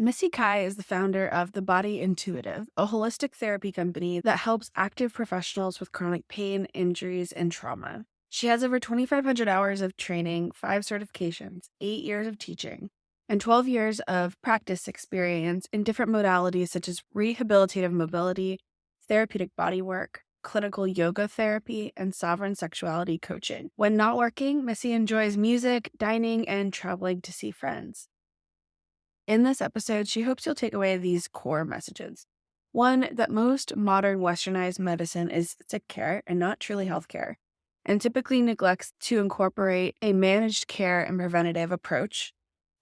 Missy Kai is the founder of The Body Intuitive, a holistic therapy company that helps active professionals with chronic pain, injuries, and trauma. She has over 2,500 hours of training, 5 certifications, 8 years of teaching, and 12 years of practice experience in different modalities such as rehabilitative mobility, therapeutic bodywork, clinical yoga therapy, and sovereign sexuality coaching. When not working, Missy enjoys music, dining, and traveling to see friends. In this episode, she hopes you'll take away these core messages. One, that most modern westernized medicine is sick care and not truly healthcare, and typically neglects to incorporate a managed care and preventative approach.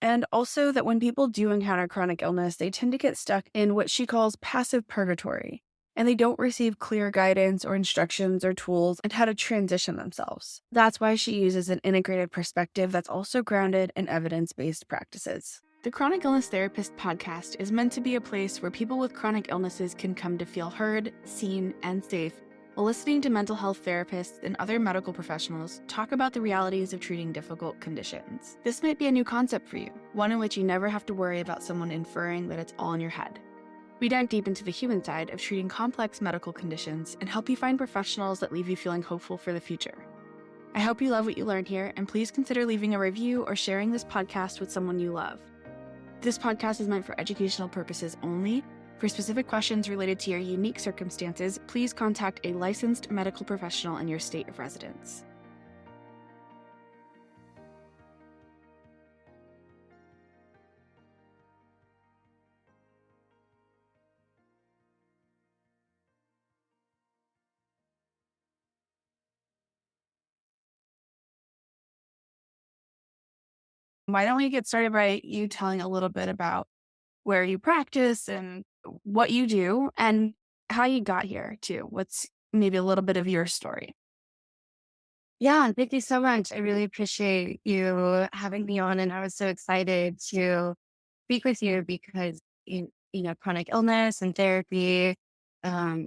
And also that when people do encounter chronic illness, they tend to get stuck in what she calls passive purgatory, and they don't receive clear guidance or instructions or tools on how to transition themselves. That's why she uses an integrated perspective that's also grounded in evidence-based practices. The Chronic Illness Therapist podcast is meant to be a place where people with chronic illnesses can come to feel heard, seen, and safe while listening to mental health therapists and other medical professionals talk about the realities of treating difficult conditions. This might be a new concept for you, one in which you never have to worry about someone inferring that it's all in your head. We dive deep into the human side of treating complex medical conditions and help you find professionals that leave you feeling hopeful for the future. I hope you love what you learn here, and please consider leaving a review or sharing this podcast with someone you love. This podcast is meant for educational purposes only. For specific questions related to your unique circumstances, please contact a licensed medical professional in your state of residence. Why don't we get started by you telling a little bit about where you practice and what you do and how you got here too? What's maybe a little bit of your story? Yeah, thank you so much. I really appreciate you having me on, and I was so excited to speak with you because chronic illness and therapy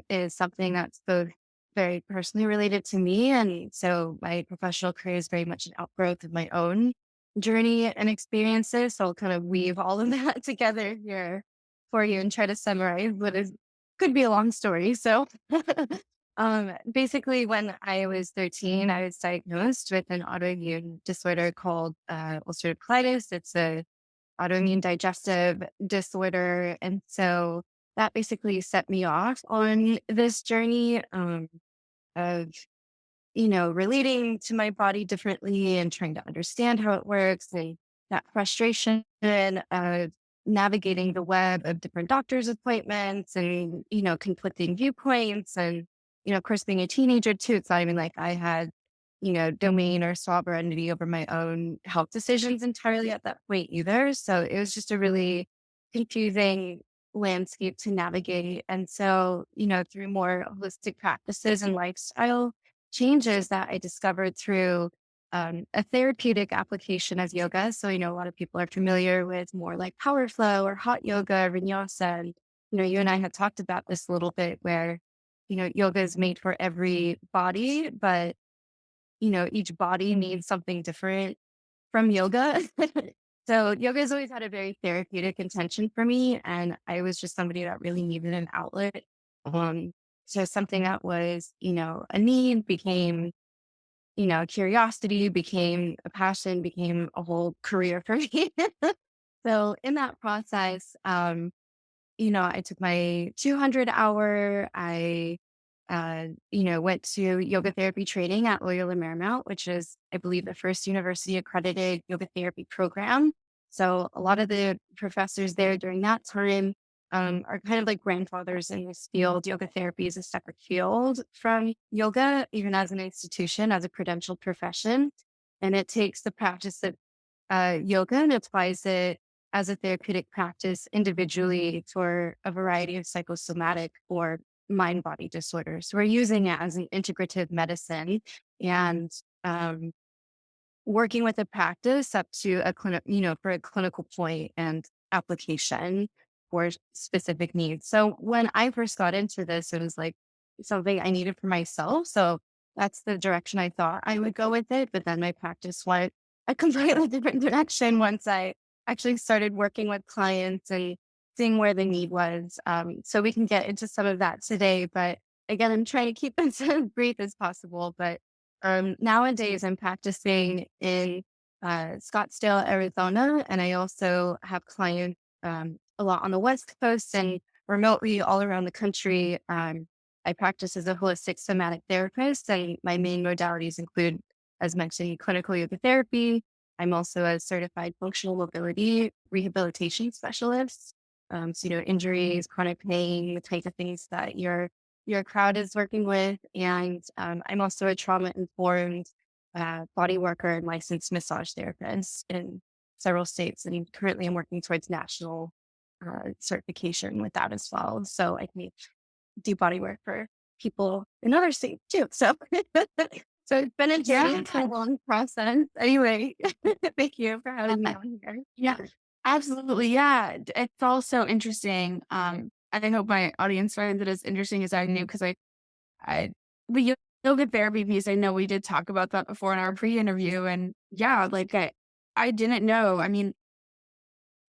is something that's both very personally related to me, and so my professional career is very much an outgrowth of my own journey and experiences. So I'll kind of weave all of that together here for you and try to summarize what is could be a long story. So basically, when I was 13, I was diagnosed with an autoimmune disorder called ulcerative colitis. It's a autoimmune digestive disorder. And so that basically set me off on this journey of, relating to my body differently and trying to understand how it works and that frustration of navigating the web of different doctor's appointments and, conflicting viewpoints. And, of course, being a teenager too, it's not even like I had, domain or sovereignty over my own health decisions entirely at that point either. So it was just a really confusing landscape to navigate. And so, through more holistic practices and lifestyle changes that I discovered through a therapeutic application as yoga. So, a lot of people are familiar with more like power flow or hot yoga, vinyasa. And, you and I had talked about this a little bit where, yoga is made for every body, but, each body needs something different from yoga. So yoga has always had a very therapeutic intention for me. And I was just somebody that really needed an outlet. Um, so something that was, a need became, a curiosity, became a passion, became a whole career for me. So in that process, I took my 200 hour, went to yoga therapy training at Loyola Marymount, which is, I believe, the first university accredited yoga therapy program. So a lot of the professors there during that time are kind of like grandfathers in this field. Yoga therapy is a separate field from yoga, even as an institution, as a credentialed profession. And it takes the practice of yoga and applies it as a therapeutic practice individually for a variety of psychosomatic or mind body disorders. So we're using it as an integrative medicine and um, working with a practice up to a clinic, for a clinical point and application for specific needs. So when I first got into this, it was like something I needed for myself. So that's the direction I thought I would go with it. But then my practice went a completely different direction once I actually started working with clients and seeing where the need was. So we can get into some of that today. But again, I'm trying to keep this as brief as possible. But nowadays, I'm practicing in Scottsdale, Arizona, and I also have clients a lot on the West Coast and remotely all around the country. I practice as a holistic somatic therapist, and my main modalities include, as mentioned, clinical yoga therapy. I'm also a certified functional mobility rehabilitation specialist. So, injuries, chronic pain, the type of things that your crowd is working with. And I'm also a trauma informed body worker and licensed massage therapist in several states. And currently I'm working towards national certification with that as well. So I can do body work for people in other states too. So, so it's been a journey. Yeah. It's a long process. Anyway, thank you for having me Uh, on here. yeah. Absolutely. Yeah. It's all so interesting. And I hope my audience finds it as interesting as I knew because I the yoga therapy piece, I know we did talk about that before in our pre-interview. And yeah, like I didn't know. I mean,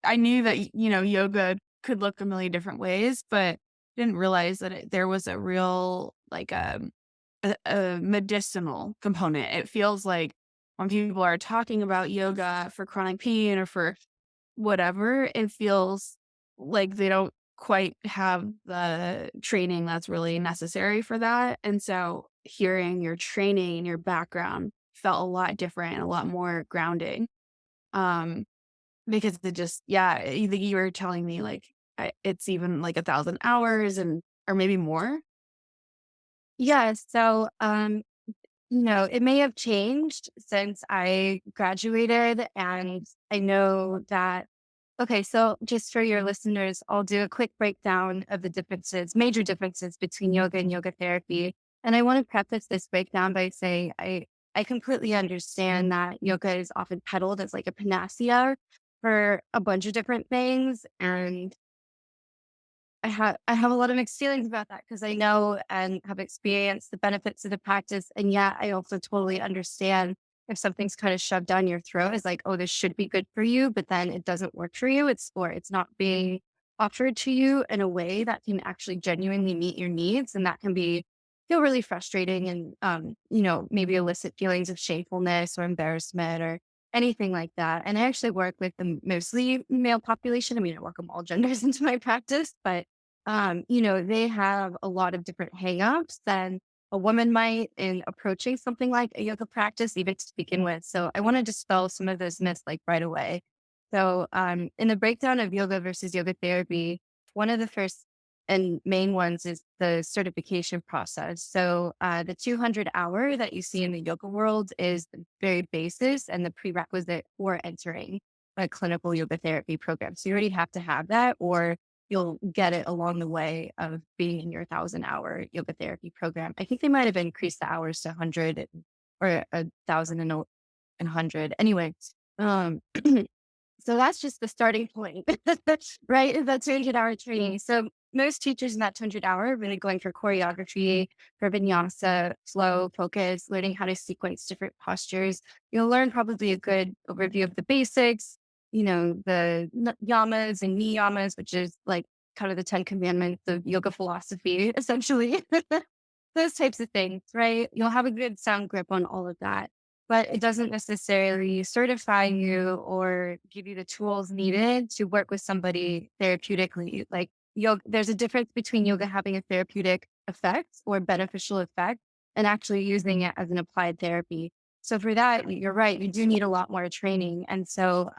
I knew that, yoga could look a million different ways, but didn't realize that there was a real, like, a medicinal component. It feels like when people are talking about yoga for chronic pain or for whatever, it feels like they don't quite have the training that's really necessary for that. And so hearing your training and your background felt a lot different and a lot more grounding. Um, because it just yeah, you were telling me, like, it's even, like, 1,000 hours and or maybe more? Yeah. So, it may have changed since I graduated, and I know that. Okay, so just for your listeners, I'll do a quick breakdown of the differences, major differences between yoga and yoga therapy. And I want to preface this breakdown by saying I completely understand that yoga is often peddled as like a panacea for a bunch of different things. And I have a lot of mixed feelings about that because I know and have experienced the benefits of the practice, and yet I also totally understand if something's kind of shoved down your throat is like, oh, this should be good for you, but then it doesn't work for you. It's not being offered to you in a way that can actually genuinely meet your needs, and that can feel really frustrating and maybe elicit feelings of shamefulness or embarrassment or anything like that. And I actually work with the mostly male population. I mean, I work with all genders into my practice, but they have a lot of different hangups than a woman might in approaching something like a yoga practice, even to begin with. So I want to dispel some of those myths like right away. So in the breakdown of yoga versus yoga therapy, one of the first and main ones is the certification process. So the 200-hour that you see in the yoga world is the very basis and the prerequisite for entering a clinical yoga therapy program. So you already have to have that, or you'll get it along the way of being in your 1,000-hour yoga therapy program. I think they might have increased the hours to 100 or 1,000 and 100. Anyway, um, so that's just the starting point, right? Is that 200-hour training. So most teachers in that 200-hour are really going for choreography, for vinyasa, flow, focus, learning how to sequence different postures. You'll learn probably a good overview of the basics, the yamas and niyamas, which is like kind of the 10 commandments of yoga philosophy, essentially. Those types of things, right? You'll have a good sound grip on all of that, but it doesn't necessarily certify you or give you the tools needed to work with somebody therapeutically. Like yoga, there's a difference between yoga having a therapeutic effect or beneficial effect and actually using it as an applied therapy. So for that, you're right, you do need a lot more training. And so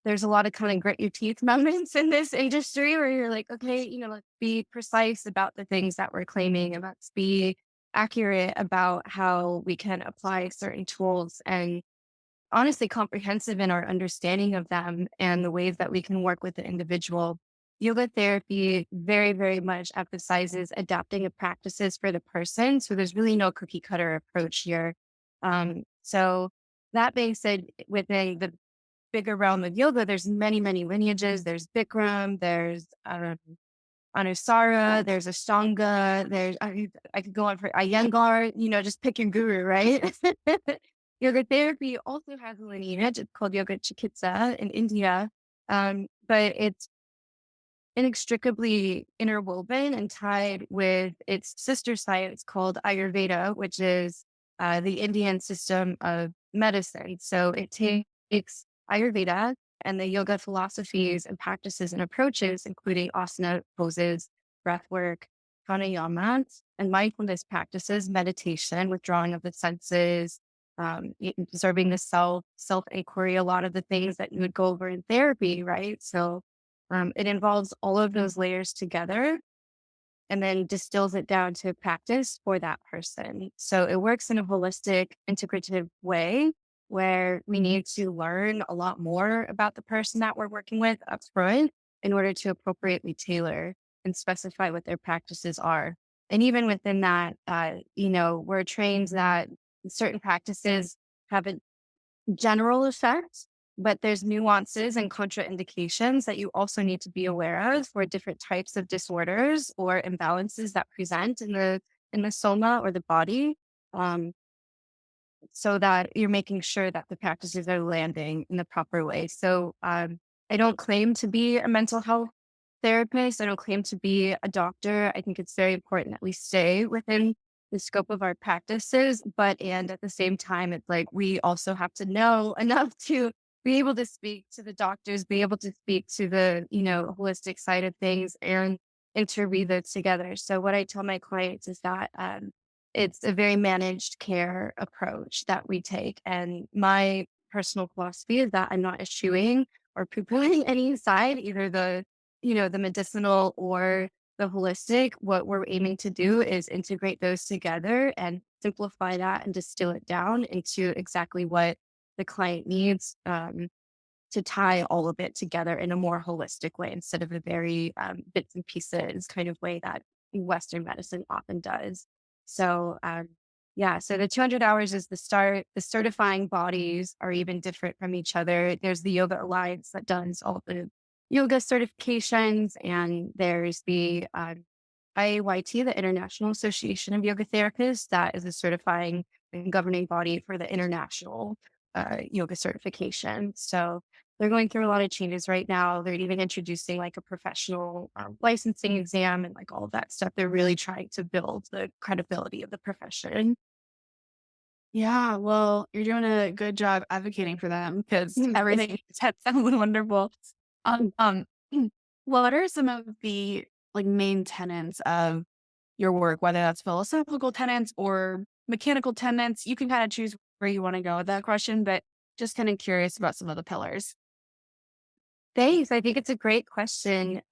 there's a lot of kind of grit your teeth moments in this industry where you're like, okay, let's be precise about the things that we're claiming and let's be accurate about how we can apply certain tools and honestly comprehensive in our understanding of them and the ways that we can work with the individual. Yoga therapy very, very much emphasizes adapting the practices for the person. So there's really no cookie cutter approach here. So that being said, within the bigger realm of yoga, there's many, many lineages. There's Bikram, there's Anusara, there's Ashtanga, I could go on for Iyengar, just pick your guru, right? Yoga therapy also has a lineage. It's called Yoga Chikitsa in India. But it's inextricably interwoven and tied with its sister science called Ayurveda, which is the Indian system of medicine. So it takes Ayurveda and the yoga philosophies and practices and approaches, including asana poses, breath work, pranayama, and mindfulness practices, meditation, withdrawing of the senses, observing the self inquiry, a lot of the things that you would go over in therapy, right? So it involves all of those layers together and then distills it down to practice for that person. So it works in a holistic, integrative way where we need to learn a lot more about the person that we're working with up front in order to appropriately tailor and specify what their practices are. And even within that, we're trained that certain practices have a general effect, but there's nuances and contraindications that you also need to be aware of for different types of disorders or imbalances that present in the soma or the body. Um, so that you're making sure that the practices are landing in the proper way. So I don't claim to be a mental health therapist. I don't claim to be a doctor. I think it's very important that we stay within the scope of our practices, and at the same time, it's like we also have to know enough to be able to speak to the doctors, be able to speak to the, holistic side of things and interweave those together. So what I tell my clients is that it's a very managed care approach that we take. And my personal philosophy is that I'm not eschewing or poo-pooing any side, either the medicinal or the holistic. What we're aiming to do is integrate those together and simplify that and distill it down into exactly what the client needs. To tie all of it together in a more holistic way instead of a very bits and pieces kind of way that Western medicine often does. So, yeah, so the 200 hours is the start. The certifying bodies are even different from each other. There's the Yoga Alliance that does all the yoga certifications, and there's the IAYT, the International Association of Yoga Therapists, that is a certifying and governing body for the international yoga certification. So they're going through a lot of changes right now. They're even introducing like a professional licensing exam and like all of that stuff. They're really trying to build the credibility of the profession. Yeah, well, you're doing a good job advocating for them because everything that sounds wonderful. Um, what are some of the like main tenets of your work, whether that's philosophical tenets or mechanical tenets? You can kind of choose where you want to go with that question, but just kind of curious about some of the pillars. Thanks. I think it's a great question.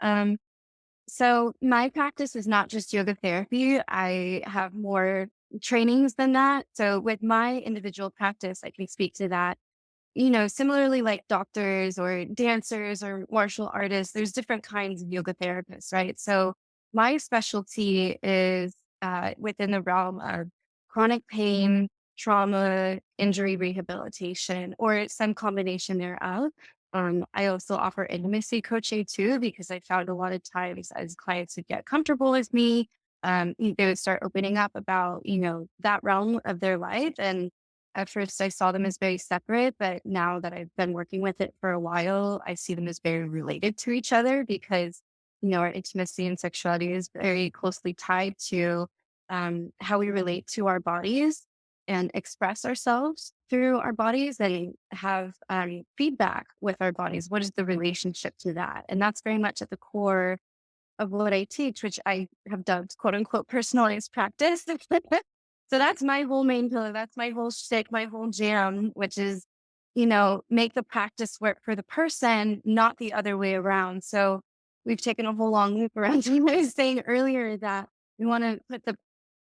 So my practice is not just yoga therapy. I have more trainings than that. So with my individual practice, I can speak to that. Similarly, like doctors or dancers or martial artists, there's different kinds of yoga therapists, right? So my specialty is within the realm of chronic pain, trauma, injury rehabilitation, or some combination thereof. I also offer intimacy coaching too, because I found a lot of times as clients would get comfortable with me, they would start opening up about, that realm of their life. And at first, I saw them as very separate, but now that I've been working with it for a while, I see them as very related to each other because, our intimacy and sexuality is very closely tied to how we relate to our bodies and express ourselves through our bodies and have feedback with our bodies. What is the relationship to that? And that's very much at the core of what I teach, which I have dubbed quote unquote personalized practice. So that's my whole main pillar. That's my whole shtick, my whole jam, which is, make the practice work for the person, not the other way around. So we've taken a whole long loop around what I was saying earlier that we want to put the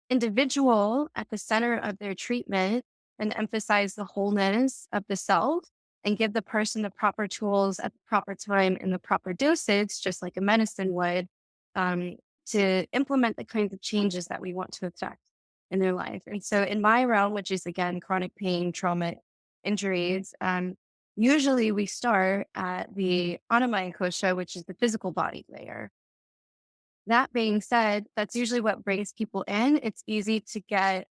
individual at the center of their treatment and emphasize the wholeness of the self and give the person the proper tools at the proper time and the proper dosage, just like a medicine would, um, to implement the kinds of changes that we want to affect in their life. And so, in my realm, which is again chronic pain, trauma, injuries, usually we start at the Anamaya Kosha, which is the physical body layer. That being said, that's usually what brings people in. It's easy to get,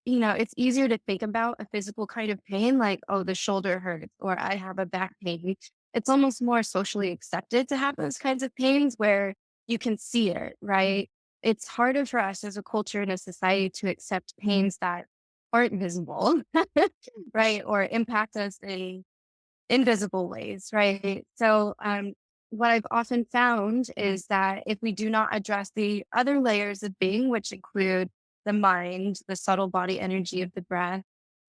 it's easier to think about a physical kind of pain, like, oh, the shoulder hurts, or I have a back pain. it's almost more socially accepted to have those kinds of pains where you can see it, right? It's harder for us as a culture and a society to accept pains that aren't visible, right? Or impact us in invisible ways, right? So, what I've often found is that if we do not address the other layers of being, which include the mind, the subtle body energy of the breath,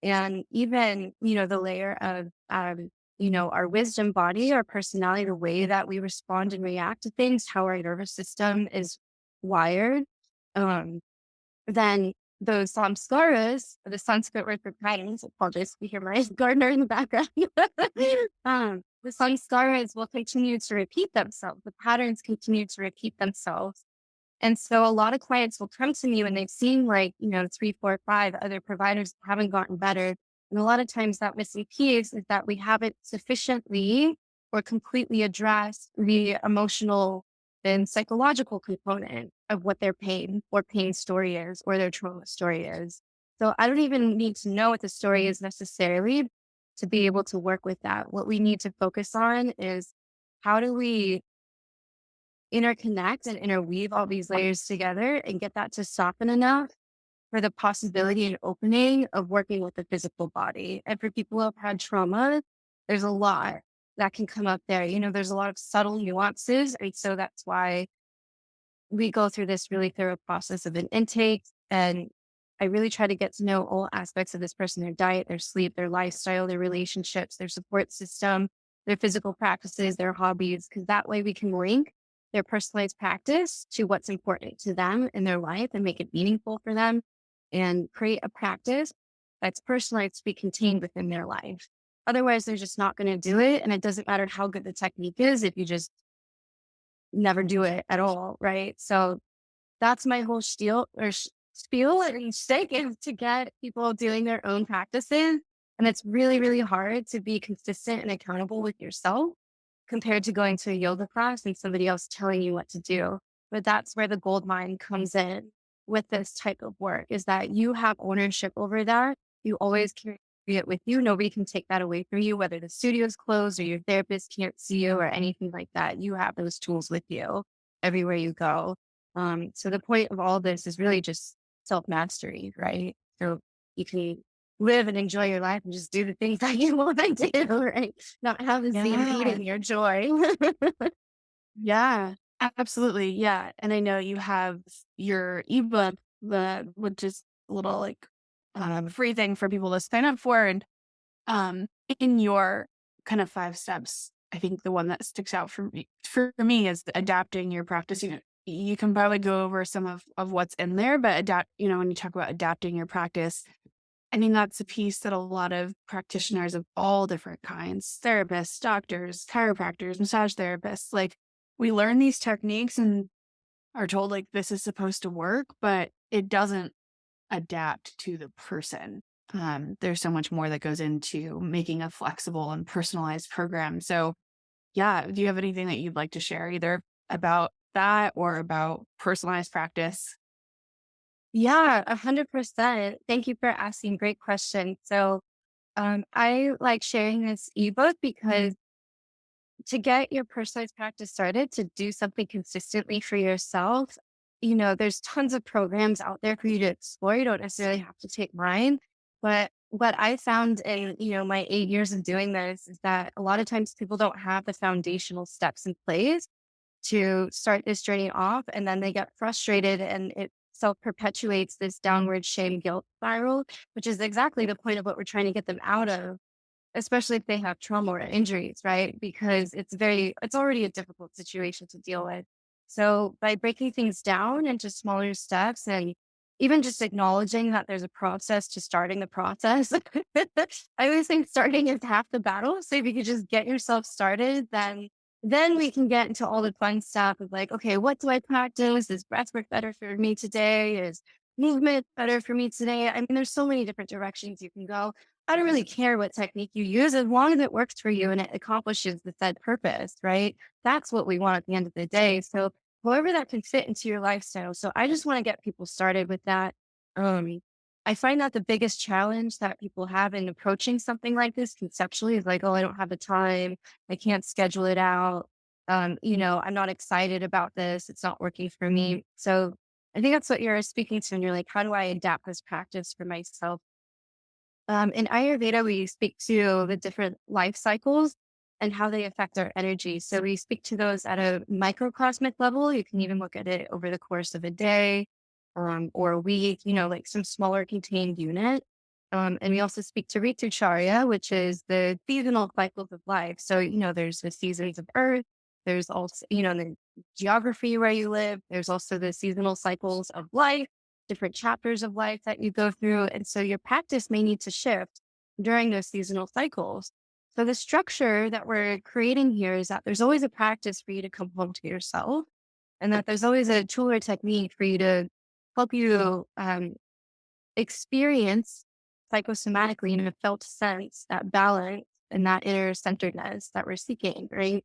and even, the layer of, our wisdom body, our personality, the way that we respond and react to things, how our nervous system is wired, um, then those samskaras, the Sanskrit word for guidance, apologize if you hear my gardener in the background. The samskaras will continue to repeat themselves. The patterns continue to repeat themselves. And so a lot of clients will come to me when they've seen like, 3, 4, 5 other providers that haven't gotten better. And a lot of times that missing piece is that we haven't sufficiently or completely addressed the emotional and psychological component of what their pain or pain story is or their trauma story is. So I don't even need to know what the story is necessarily to be able to work with that. What we need to focus on is how do we interconnect and interweave all these layers together and get that to soften enough for the possibility and opening of working with the physical body. And for people who have had trauma, there's a lot that can come up there. There's a lot of subtle nuances. And so that's why we go through this really thorough process of an intake. And I really try to get to know all aspects of this person, their diet, their sleep, their lifestyle, their relationships, their support system, their physical practices, their hobbies, because that way we can link their personalized practice to what's important to them in their life and make it meaningful for them and create a practice that's personalized to be contained within their life. Otherwise, they're just not going to do it. And it doesn't matter how good the technique is if you just never do it at all. Right. So that's my whole spiel and stake is to get people doing their own practices. And it's really, really hard to be consistent and accountable with yourself compared to going to a yoga class and somebody else telling you what to do. But that's where the gold mine comes in with this type of work is that you have ownership over that. You always carry it with you. Nobody can take that away from you, whether the studio is closed or your therapist can't see you or anything like that. You have those tools with you everywhere you go. So the point of all this is really just self mastery, right? So you can live and enjoy your life and just do the things that you want to do, right? Not have this be Yeah. impeding your joy. Yeah, absolutely. Yeah. And I know you have your ebook, which is a little like free thing for people to sign up for. And um, in your kind of 5 steps, I think the one that sticks out for me is adapting your practice. You can probably go over some of what's in there, but when you talk about adapting your practice, I mean, that's a piece that a lot of practitioners of all different kinds, therapists, doctors, chiropractors, massage therapists, like we learn these techniques and are told like this is supposed to work, but it doesn't adapt to the person. There's so much more that goes into making a flexible and personalized program. So, yeah, do you have anything that you'd like to share either about that or about personalized practice? Yeah, 100%. Thank you for asking. Great question. So, I like sharing this ebook because to get your personalized practice started, to do something consistently for yourself, there's tons of programs out there for you to explore. You don't necessarily have to take mine. But what I found in, my 8 years of doing this is that a lot of times people don't have the foundational steps in place to start this journey off. And then they get frustrated and it self perpetuates this downward shame guilt spiral, which is exactly the point of what we're trying to get them out of, especially if they have trauma or injuries, right? Because it's already a difficult situation to deal with. So by breaking things down into smaller steps and even just acknowledging that there's a process to starting the process, I always think starting is half the battle. So if you could just get yourself started, then we can get into all the fun stuff of like, okay, what do I practice? Is breath work better for me today? Is movement better for me today? I mean, there's so many different directions you can go. I don't really care what technique you use as long as it works for you and it accomplishes the said purpose, right? That's what we want at the end of the day. So, however that can fit into your lifestyle. So, I just want to get people started with that. Um, I find that the biggest challenge that people have in approaching something like this conceptually is like, oh, I don't have the time. I can't schedule it out. I'm not excited about this. It's not working for me. So I think that's what you're speaking to. And you're like, how do I adapt this practice for myself? In Ayurveda, we speak to the different life cycles and how they affect our energy. So we speak to those at a microcosmic level. You can even look at it over the course of a day or a week, like some smaller contained unit. And we also speak to Ritucharya, which is the seasonal cycles of life. So, there's the seasons of earth. There's also, the geography where you live. There's also the seasonal cycles of life, different chapters of life that you go through. And so your practice may need to shift during those seasonal cycles. So the structure that we're creating here is that there's always a practice for you to come home to yourself, and that there's always a tool or technique for you to help you experience psychosomatically in a felt sense that balance and that inner centeredness that we're seeking, right?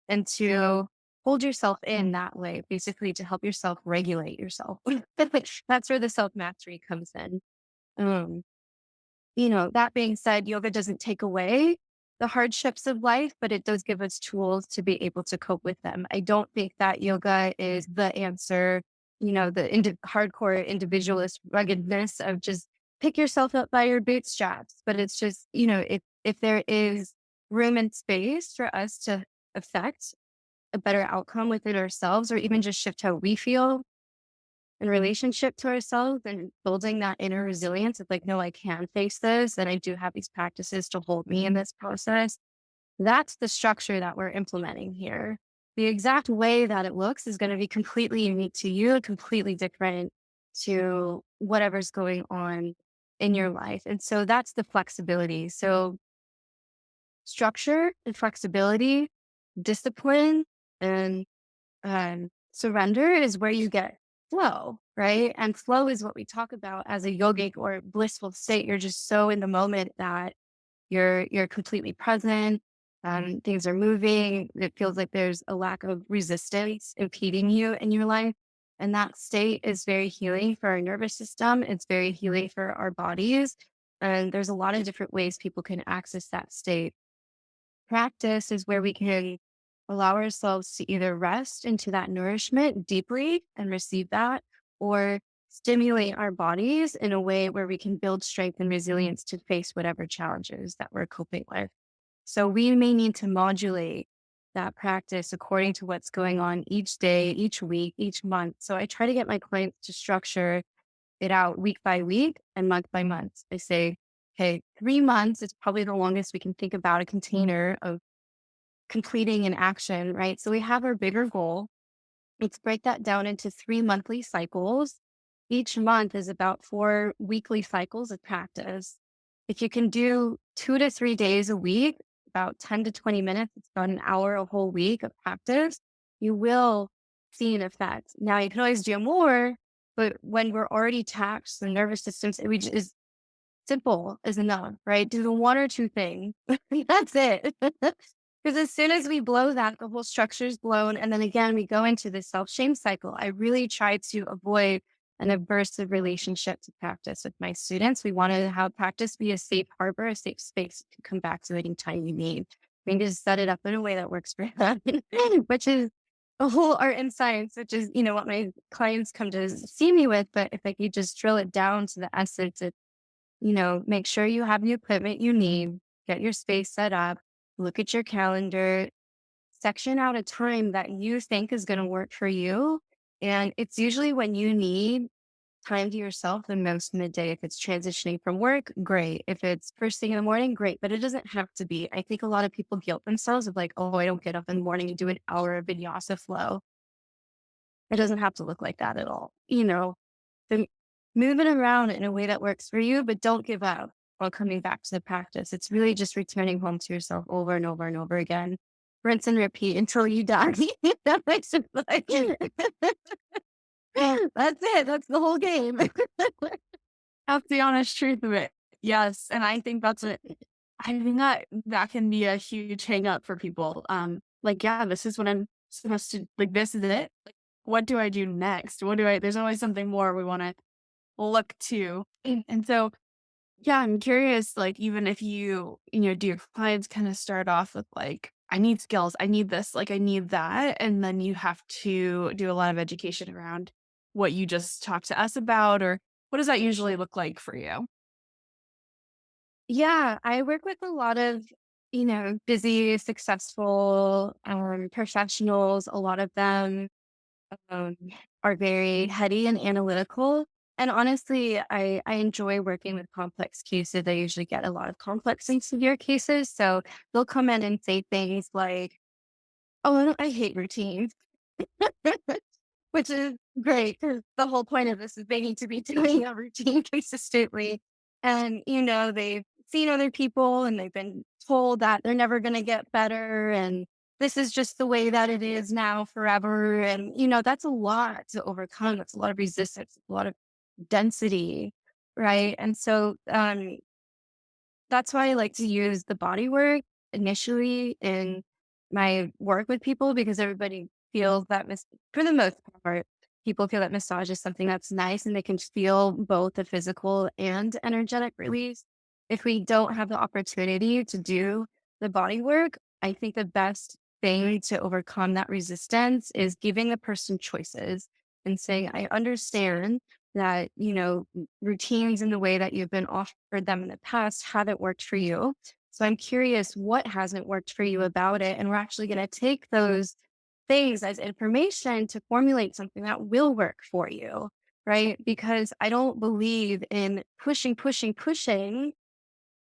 And to hold yourself in that way, basically to help yourself regulate yourself. That's where the self mastery comes in. Um, that being said, yoga doesn't take away the hardships of life, but it does give us tools to be able to cope with them. I don't think that yoga is the answer, the hardcore individualist ruggedness of just pick yourself up by your bootstraps. But it's just, if there is room and space for us to affect a better outcome within ourselves, or even just shift how we feel in relationship to ourselves and building that inner resilience of like, no, I can face this. And I do have these practices to hold me in this process. That's the structure that we're implementing here. The exact way that it looks is going to be completely unique to you, completely different to whatever's going on in your life. And so that's the flexibility. So structure and flexibility, discipline, and surrender is where you get flow, right? And flow is what we talk about as a yogic or blissful state. You're just so in the moment that you're completely present. Things are moving. It feels like there's a lack of resistance impeding you in your life. And that state is very healing for our nervous system. It's very healing for our bodies. And there's a lot of different ways people can access that state. Practice is where we can allow ourselves to either rest into that nourishment deeply and receive that, or stimulate our bodies in a way where we can build strength and resilience to face whatever challenges that we're coping with. So we may need to modulate that practice according to what's going on each day, each week, each month. So I try to get my clients to structure it out week by week and month by month. I say, okay, 3 months is probably the longest we can think about a container of completing an action, right? So we have our bigger goal. Let's break that down into 3 monthly cycles. Each month is about 4 weekly cycles of practice. If you can do 2 to 3 days a week, about 10 to 20 minutes, it's about an hour a whole week of practice, you will see an effect. Now, you can always do more, but when we're already taxed, the nervous system is simple is enough, right? Do the one or two things. That's it. Because as soon as we blow that, the whole structure is blown. And then again, we go into the self shame cycle. I really try to avoid an aversive relationship to practice with my students. We want to have practice be a safe harbor, a safe space to come back to anytime you need. We need to set it up in a way that works for them, which is a whole art and science, which is, what my clients come to see me with. But if I could just drill it down to the essence, make sure you have the equipment you need, get your space set up, look at your calendar, section out a time that you think is going to work for you. And it's usually when you need time to yourself the most in the day. If it's transitioning from work, great. If it's first thing in the morning, great. But it doesn't have to be. I think a lot of people guilt themselves of like, oh, I don't get up in the morning and do an hour of vinyasa flow. It doesn't have to look like that at all. So move it around in a way that works for you, but don't give up while coming back to the practice. It's really just returning home to yourself over and over and over again. Rinse and repeat until you die. That makes it like, that's it. That's the whole game. That's the honest truth of it. Yes, and I think that's it. I think that can be a huge hang up for people. Like, yeah, this is what I'm supposed to like. This is it. Like, what do I do next? There's always something more we want to look to. And so, yeah, I'm curious, like, even if do your clients kind of start off with like, I need skills, I need this, like, I need that. And then you have to do a lot of education around what you just talked to us about, or what does that usually look like for you? Yeah, I work with a lot of, busy, successful professionals. A lot of them um, are very heady and analytical. And honestly, I enjoy working with complex cases. I usually get a lot of complex and severe cases. So they'll come in and say things like, "Oh, I hate routines." Which is great because the whole point of this is they need to be doing a routine consistently. And, they've seen other people and they've been told that they're never going to get better. And this is just the way that it is now forever. And, that's a lot to overcome. That's a lot of resistance, a lot of density. Right. And so, that's why I like to use the body work initially in my work with people because everybody feels that for the most part, people feel that massage is something that's nice and they can feel both the physical and energetic release. If we don't have the opportunity to do the body work, I think the best thing to overcome that resistance is giving the person choices and saying, I understand that, routines in the way that you've been offered them in the past haven't worked for you. So I'm curious what hasn't worked for you about it. And we're actually going to take those things as information to formulate something that will work for you. Right. Because I don't believe in pushing, pushing, pushing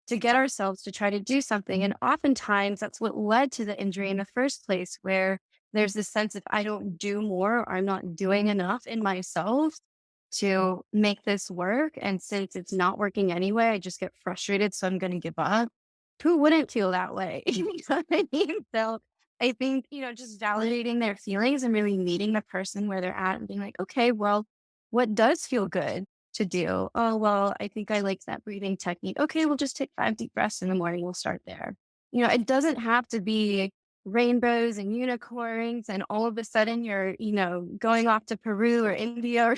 to get ourselves to try to do something. And oftentimes that's what led to the injury in the first place, where there's this sense of I don't do more or I'm not doing enough in myself to make this work. And since it's not working anyway, I just get frustrated. So I'm going to give up. Who wouldn't feel that way? You know what I mean? So I think, just validating their feelings and really meeting the person where they're at and being like, okay, well, what does feel good to do? Oh, well, I think I like that breathing technique. Okay, we'll just take 5 deep breaths in the morning. We'll start there. It doesn't have to be rainbows and unicorns and all of a sudden you're, going off to Peru or India or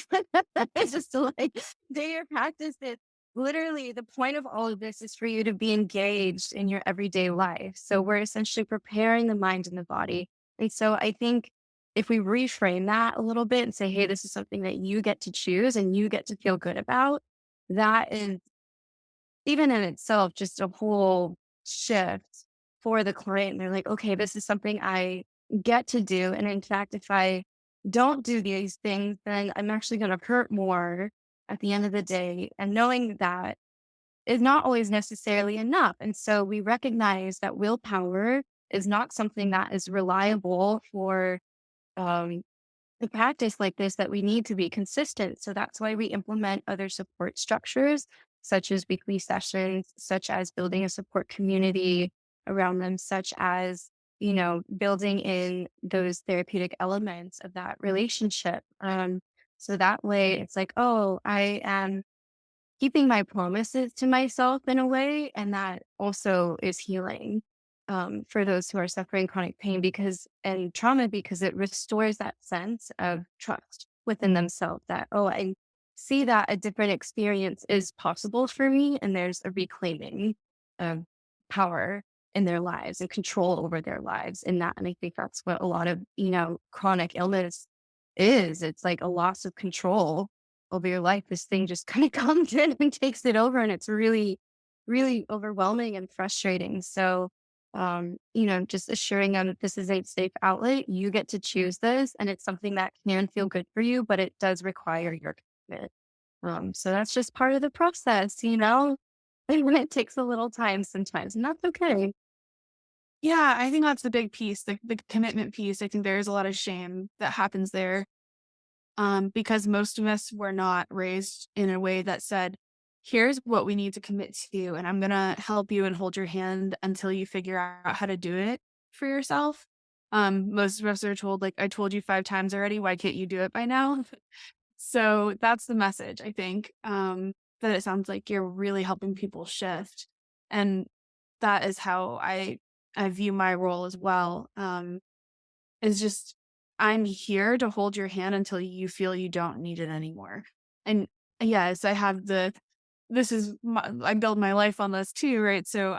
it's just to like do your practices. Literally, the point of all of this is for you to be engaged in your everyday life. So we're essentially preparing the mind and the body. And so I think if we reframe that a little bit and say, hey, this is something that you get to choose and you get to feel good about, that is even in itself just a whole shift for the client. And they're like, okay, this is something I get to do. And in fact, if I don't do these things, then I'm actually going to hurt more at the end of the day. And knowing that is not always necessarily enough. And so we recognize that willpower is not something that is reliable for um, the practice like this, that we need to be consistent. So that's why we implement other support structures, such as weekly sessions, such as building a support community around them, such as, building in those therapeutic elements of that relationship. So that way it's like, oh, I am keeping my promises to myself in a way, and that also is healing, for those who are suffering chronic pain and trauma, because it restores that sense of trust within themselves that, oh, I see that a different experience is possible for me, and there's a reclaiming of power in their lives and control over their lives in that. And I think that's what a lot of, chronic illness is. It's like a loss of control over your life. This thing just kind of comes in and takes it over. And it's really, really overwhelming and frustrating. So, just assuring them that this is a safe outlet. You get to choose this, and it's something that can feel good for you, but it does require your commitment. So that's just part of the process. And it takes a little time sometimes, and that's okay. Yeah, I think that's the big piece, the commitment piece. I think there's a lot of shame that happens there, because most of us were not raised in a way that said, here's what we need to commit to, and I'm going to help you and hold your hand until you figure out how to do it for yourself. Most of us are told, like, I told you 5 times already. Why can't you do it by now? So that's the message, I think, that it sounds like you're really helping people shift. And that is how I view my role as well. Is just, I'm here to hold your hand until you feel you don't need it anymore. And Yes, I have the this is my I build my life on this too, right? So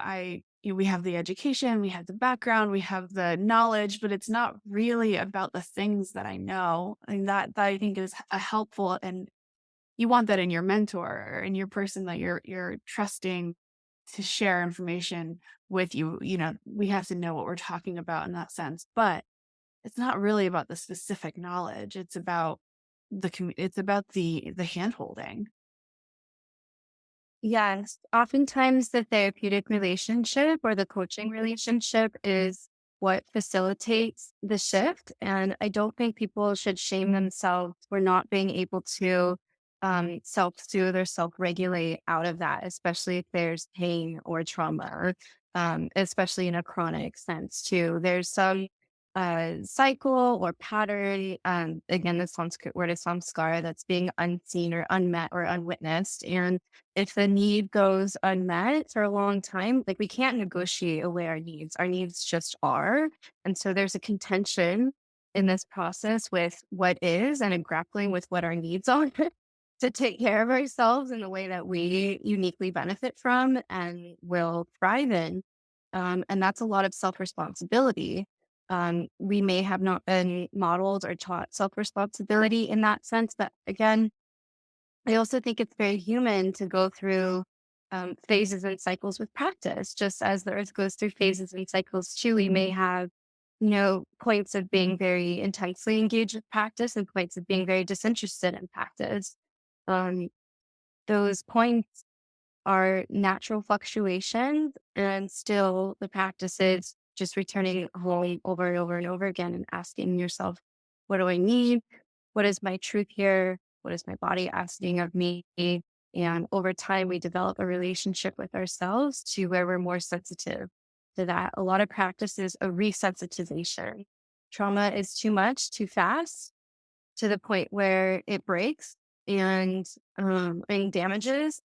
we have the education, we have the background, we have the knowledge, but it's not really about the things that I know. And that I think is a helpful, and you want that in your mentor or in your person that you're trusting to share information with you. You know, we have to know what we're talking about in that sense. But it's not really about the specific knowledge. It's about it's about the hand holding. Yes, oftentimes the therapeutic relationship or the coaching relationship is what facilitates the shift. And I don't think people should shame themselves for not being able to self soothe or self regulate out of that, especially if there's pain or trauma, or especially in a chronic sense, too. There's some cycle or pattern. Again, this sounds word is some scar that's being unseen or unmet or unwitnessed. And if the need goes unmet for a long time, like we can't negotiate away our needs. Our needs just are. And so there's a contention in this process with what is and a grappling with what our needs are to take care of ourselves in the way that we uniquely benefit from and will thrive in. And that's a lot of self responsibility. We may have not been modeled or taught self responsibility in that sense, but again, I also think it's very human to go through phases and cycles with practice, just as the earth goes through phases and cycles too. We may have, points of being very intensely engaged with practice and points of being very disinterested in practice. Um, those points are natural fluctuations, and still the practice is just returning home over and over and over again and asking yourself, what do I need? What is my truth here? What is my body asking of me? And over time, we develop a relationship with ourselves to where we're more sensitive to that. A lot of practice is a resensitization. Trauma is too much, too fast, to the point where it breaks and damages.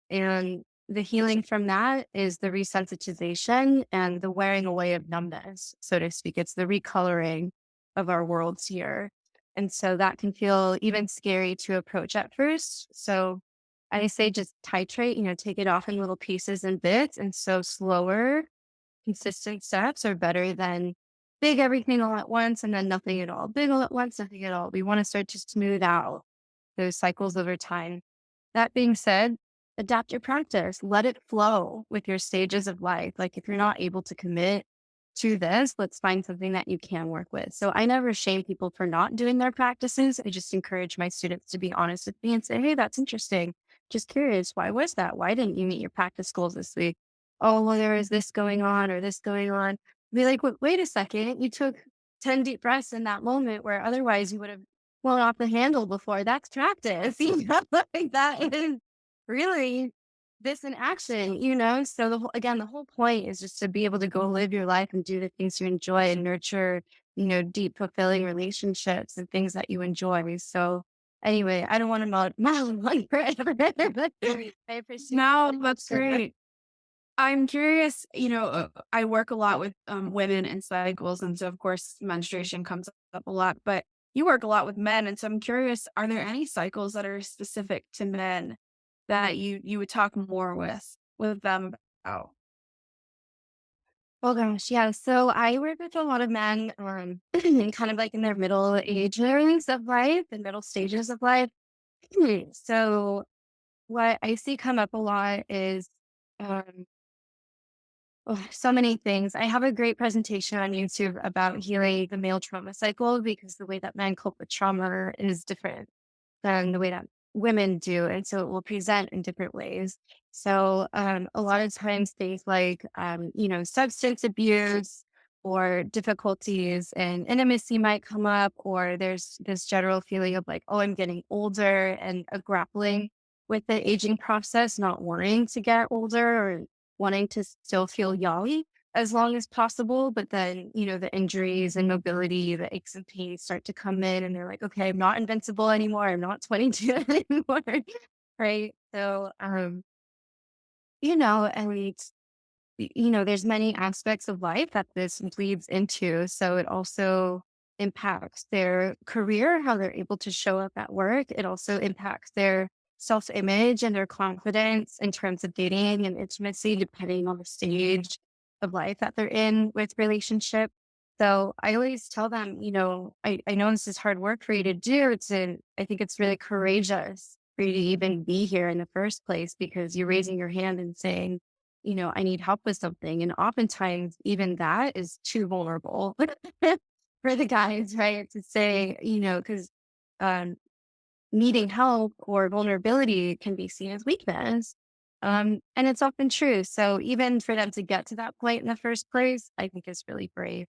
And the healing from that is the resensitization and the wearing away of numbness, so to speak. It's the recoloring of our worlds here. And so that can feel even scary to approach at first. So I say just titrate, take it off in little pieces and bits. And so slower, consistent steps are better than big everything all at once and then nothing at all. Big all at once, nothing at all. We want to start to smooth out those cycles over time. That being said, adapt your practice. Let it flow with your stages of life. Like if you're not able to commit to this, let's find something that you can work with. So I never shame people for not doing their practices. I just encourage my students to be honest with me and say, hey, that's interesting. Just curious, why was that? Why didn't you meet your practice goals this week? Oh, well, there was this going on or this going on. Be like, wait a second, you took 10 deep breaths in that moment where otherwise you would have blown off the handle before. That's practice. Like that is really this in action, So again, the whole point is just to be able to go live your life and do the things you enjoy and nurture, deep, fulfilling relationships and things that you enjoy. So anyway, I don't want to model on forever, but I appreciate No, the that's question. great. I'm curious, I work a lot with women and cycles, and so of course menstruation comes up a lot, but you work a lot with men, and so I'm curious, are there any cycles that are specific to men that you would talk more with them about? Oh gosh, yeah. So I work with a lot of men, kind of like in their middle ages of life and middle stages of life. So what I see come up a lot is um, so many things. I have a great presentation on YouTube about healing the male trauma cycle because the way that men cope with trauma is different than the way that women do. And so it will present in different ways. So a lot of times things like, substance abuse or difficulties and intimacy might come up, or there's this general feeling of like, oh, I'm getting older and a grappling with the aging process, not wanting to get older or wanting to still feel young as long as possible. But then, the injuries and mobility, the aches and pains start to come in and they're like, okay, I'm not invincible anymore. I'm not 22 anymore. Right. So, and there's many aspects of life that this bleeds into. So it also impacts their career, how they're able to show up at work. It also impacts their self image and their confidence in terms of dating and intimacy, depending on the stage of life that they're in with relationship. So I always tell them, I know this is hard work for you to do. I think it's really courageous for you to even be here in the first place because you're raising your hand and saying, I need help with something. And oftentimes, even that is too vulnerable for the guys, right? To say, because um, needing help or vulnerability can be seen as weakness. And it's often true. So even for them to get to that point in the first place, I think is really brave.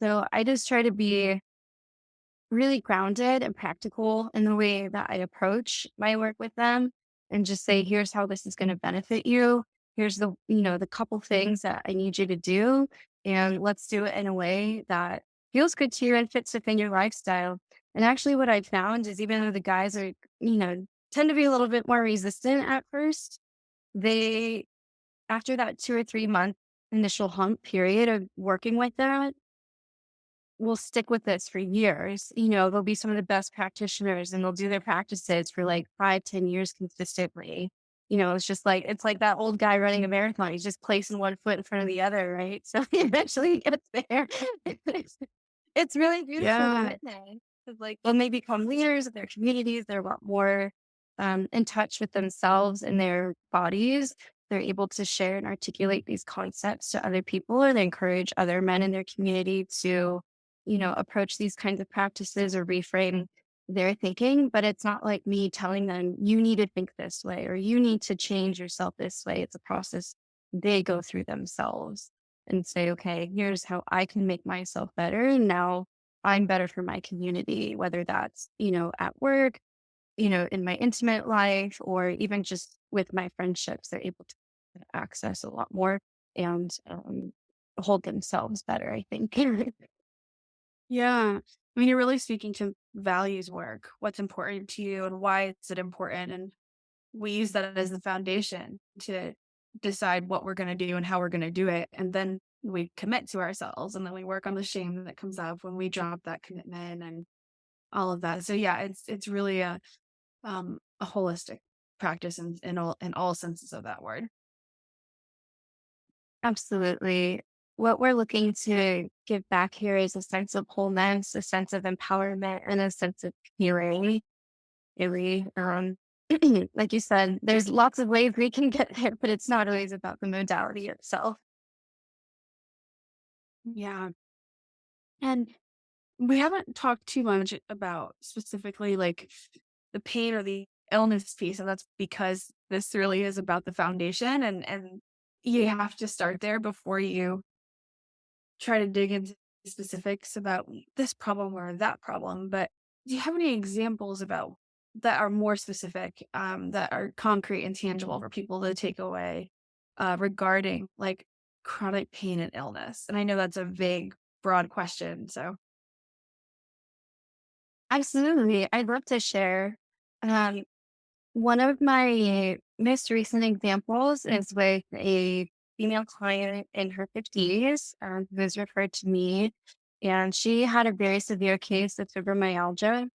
So I just try to be really grounded and practical in the way that I approach my work with them and just say, here's how this is going to benefit you. Here's the couple things that I need you to do. And let's do it in a way that feels good to you and fits within your lifestyle. And actually what I found is even though the guys are, tend to be a little bit more resistant at first, they, after that 2 or 3 month initial hump period of working with that, will stick with this for years. They'll be some of the best practitioners and they'll do their practices for like 5, 10 years consistently. It's like that old guy running a marathon. He's just placing one foot in front of the other, right? So he eventually gets there. It's really beautiful to Yeah. witness. 'Cause, like, when they become leaders of their communities, they're a lot more in touch with themselves and their bodies. They're able to share and articulate these concepts to other people and encourage other men in their community to, approach these kinds of practices or reframe their thinking. But it's not like me telling them, you need to think this way or you need to change yourself this way. It's a process they go through themselves and say, okay, here's how I can make myself better. And now I'm better for my community, whether that's, at work, in my intimate life, or even just with my friendships. They're able to access a lot more and hold themselves better, I think. Yeah. I mean, you're really speaking to values work, what's important to you and why is it important. And we use that as the foundation to decide what we're going to do and how we're going to do it. And then we commit to ourselves and then we work on the shame that comes up when we drop that commitment and all of that. So yeah, it's really a holistic practice in all senses of that word. Absolutely. What we're looking to give back here is a sense of wholeness, a sense of empowerment, and a sense of healing. Really, like you said, there's lots of ways we can get there, but it's not always about the modality itself. Yeah. And we haven't talked too much about specifically like the pain or the illness piece, and that's because this really is about the foundation and you have to start there before you try to dig into specifics about this problem or that problem. But do you have any examples about that are more specific, that are concrete and tangible for people to take away regarding like chronic pain and illness? And I know that's a vague, broad question. So Absolutely. I'd love to share. Um, One of my most recent examples is with a female client in her 50s who was referred to me, and she had a very severe case of fibromyalgia.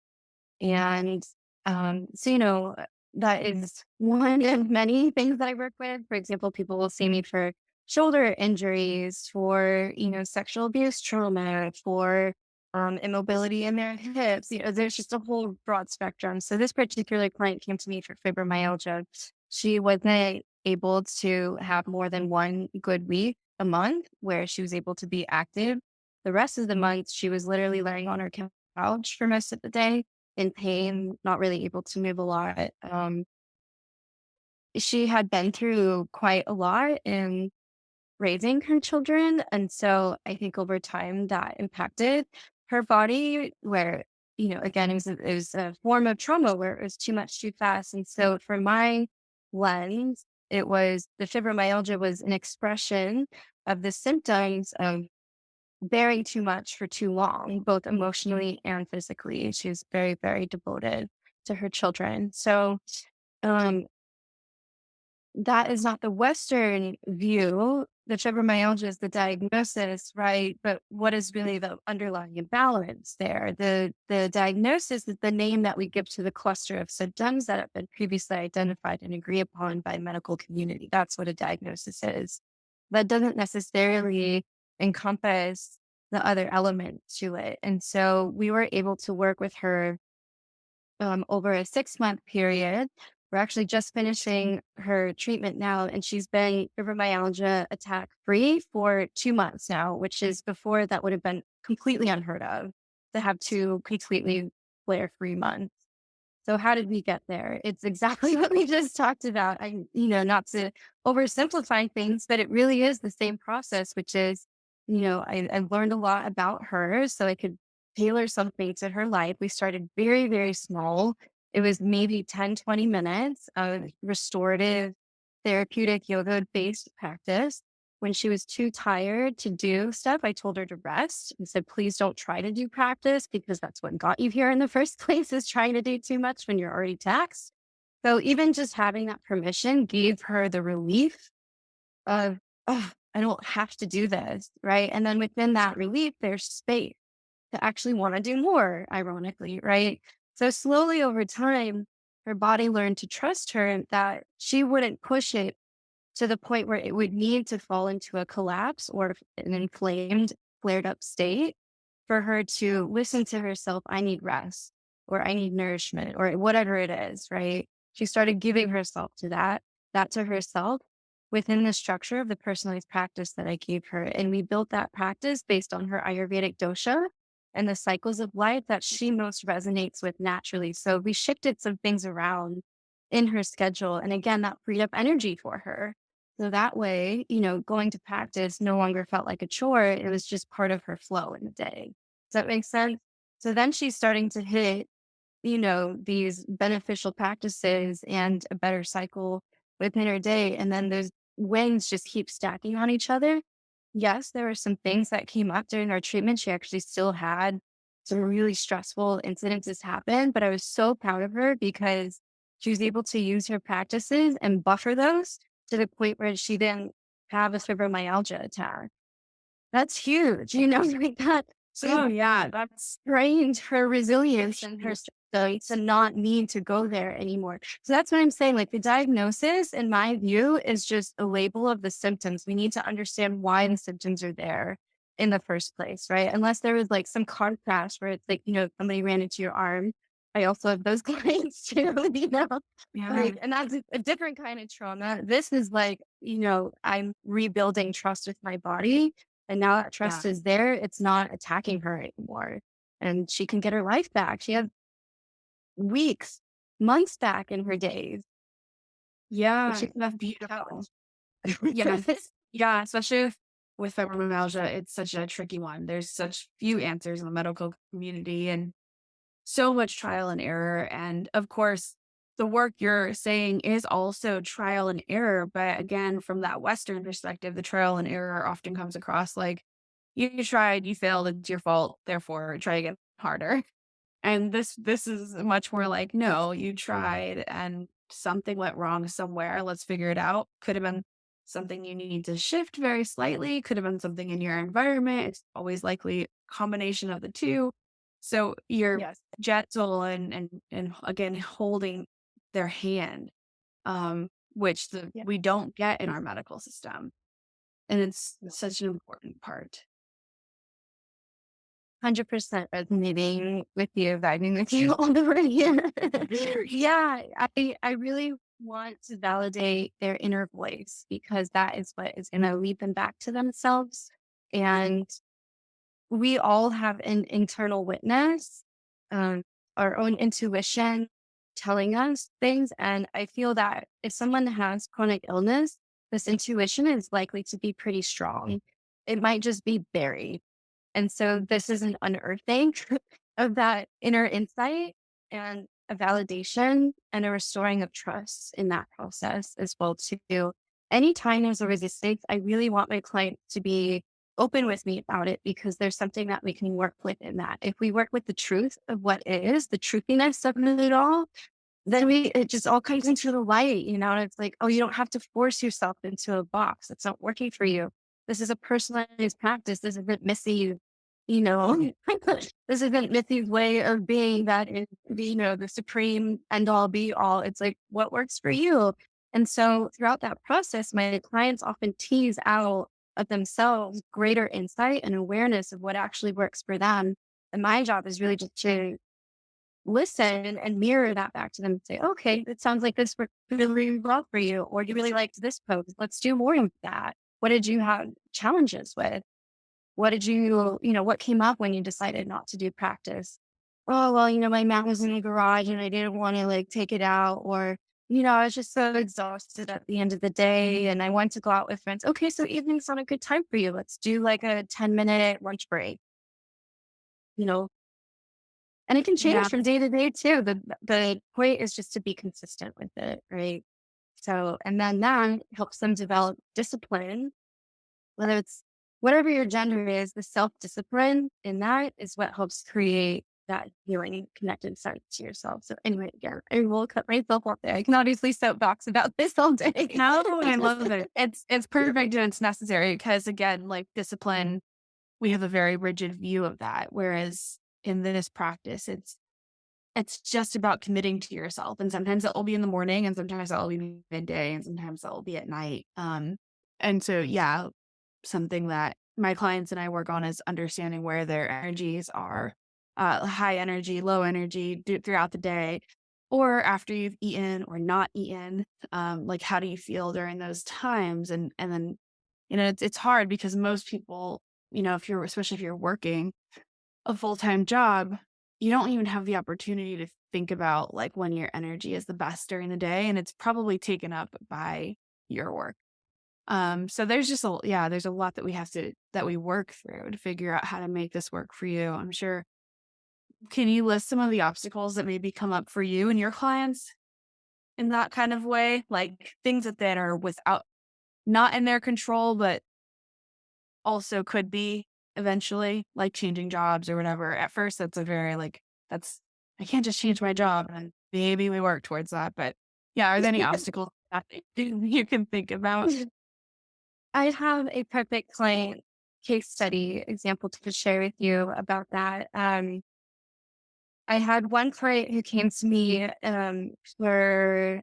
And that is one of many things that I work with. For example, people will see me for shoulder injuries, for, sexual abuse trauma, for immobility in their hips. There's just a whole broad spectrum. So this particular client came to me for fibromyalgia. She wasn't able to have more than one good week a month where she was able to be active. The rest of the month, she was literally laying on her couch for most of the day in pain, not really able to move a lot. She had been through quite a lot in raising her children. And so I think over time that impacted her body, where, again, it was a form of trauma where it was too much too fast. And so for my lens, it was the fibromyalgia was an expression of the symptoms of bearing too much for too long, both emotionally and physically. She was very, very devoted to her children. So um, that is not the Western view the fibromyalgia is the diagnosis, right? But what is really the underlying imbalance there? The diagnosis is the name that we give to the cluster of symptoms that have been previously identified and agreed upon by medical community. That's what a diagnosis is. That doesn't necessarily encompass the other element to it. And so we were able to work with her over a 6-month period. We're actually just finishing her treatment now, and she's been fibromyalgia attack free for 2 months now, which is before that would have been completely unheard of to have 2 completely flare free months. So how did we get there? It's exactly what we just talked about. Not to oversimplify things, but it really is the same process, which is, I learned a lot about her so I could tailor something to her life. We started very, very small. It was maybe 10, 20 minutes of restorative therapeutic yoga based practice. When she was too tired to do stuff, I told her to rest and said, please don't try to do practice because that's what got you here in the first place is trying to do too much when you're already taxed. So even just having that permission gave her the relief of, oh, I don't have to do this. Right. And then within that relief, there's space to actually want to do more, ironically. Right. So slowly over time, her body learned to trust her that she wouldn't push it to the point where it would need to fall into a collapse or an inflamed, flared up state for her to listen to herself, I need rest or I need nourishment or whatever it is, right? She started giving herself to that to herself within the structure of the personalized practice that I gave her. And we built that practice based on her Ayurvedic dosha and the cycles of life that she most resonates with naturally. So we shifted some things around in her schedule. And again, that freed up energy for her. So that way, going to practice no longer felt like a chore. It was just part of her flow in the day. Does that make sense? So then she's starting to hit, these beneficial practices and a better cycle within her day. And then those wins just keep stacking on each other. Yes, there were some things that came up during our treatment. She actually still had some really stressful incidences happen, but I was so proud of her because she was able to use her practices and buffer those to the point where she didn't have a fibromyalgia attack. That's huge, like that. Oh, So yeah, that's trained her resilience and her system to not need to go there anymore. So that's what I'm saying. Like the diagnosis, in my view, is just a label of the symptoms. We need to understand why the symptoms are there in the first place, right? Unless there was like some car crash where it's like, somebody ran into your arm. I also have those clients too, yeah. like, and that's a different kind of trauma. This is like, I'm rebuilding trust with my body and now that Yeah. trust is there, it's not attacking her anymore. And she can get her life back. She had weeks, months back in her days that Yeah. she could have Beautiful. out. Yeah. Yeah. Especially with fibromyalgia, it's such a tricky one. There's such few answers in the medical community and so much trial and error. And of course, the work you're saying is also trial and error. But again, from that Western perspective, the trial and error often comes across like you tried, you failed, it's your fault. Therefore, try again harder. And this is much more like, no, you tried and something went wrong somewhere. Let's figure it out. Could have been something you need to shift very slightly, could have been something in your environment. It's always likely a combination of the two. So you're Yes. gentle and again holding their hand, which Yeah. we don't get in our medical system. And it's such an important part. 100% resonating with you, vibing with you all over here. Yeah, I really want to validate their inner voice because that is what is going to lead them back to themselves. And we all have an internal witness, um, our own intuition telling us things. And I feel that if someone has chronic illness, this intuition is likely to be pretty strong. It might just be buried. And so this is an unearthing of that inner insight and a validation and a restoring of trust in that process as well too. Anytime there's a resistance, I really want my client to be open with me about it because there's something that we can work with in that. If we work with the truth of what is, the truthiness of it all, then it just all comes into the light, and it's like, oh, you don't have to force yourself into a box. It's not working for you. This is a personalized practice. This isn't Missy, you know, this isn't Missy's way of being that is, the supreme end all be all. It's like what works for you. And so throughout that process, my clients often tease out of themselves greater insight and awareness of what actually works for them. And my job is really just to listen and mirror that back to them and say, okay, it sounds like this worked really well for you, or you really liked this pose. Let's do more of that. What did you have challenges with? What did what came up when you decided not to do practice? Oh, well, my mat was in the garage and I didn't want to like take it out. Or, I was just so exhausted at the end of the day and I want to go out with friends. Okay, so evening's not a good time for you. Let's do like a 10-minute lunch break, you know, and it can change Yeah. from day to day too. The point is just to be consistent with it, right? So, and then that helps them develop discipline, whether it's whatever your gender is, the self discipline in that is what helps create that healing connected sense to yourself. So, anyway, again, I will cut myself off there. I can obviously soapbox about this all day. No, I love it. It's perfect and it's necessary because again, like discipline, we have a very rigid view of that. Whereas in this practice, it's just about committing to yourself. And sometimes it will be in the morning and sometimes that will be midday and sometimes that will be at night. And so yeah, something that my clients and I work on is understanding where their energies are, high energy, low energy throughout the day, or after you've eaten or not eaten. Like, how do you feel during those times? And then, it's hard because most people, especially if you're working a full time job, you don't even have the opportunity to think about like when your energy is the best during the day, and it's probably taken up by your work. So there's a lot that we work through to figure out how to make this work for you. I'm sure. Can you list some of the obstacles that maybe come up for you and your clients in that kind of way? Like things that are without not in their control, but also could be eventually, like changing jobs or whatever. At first, that's a very like that's I can't just change my job and maybe we work towards that. But yeah, are there any obstacles that you can think about? I have a perfect client case study example to share with you about that. I had one client who came to me for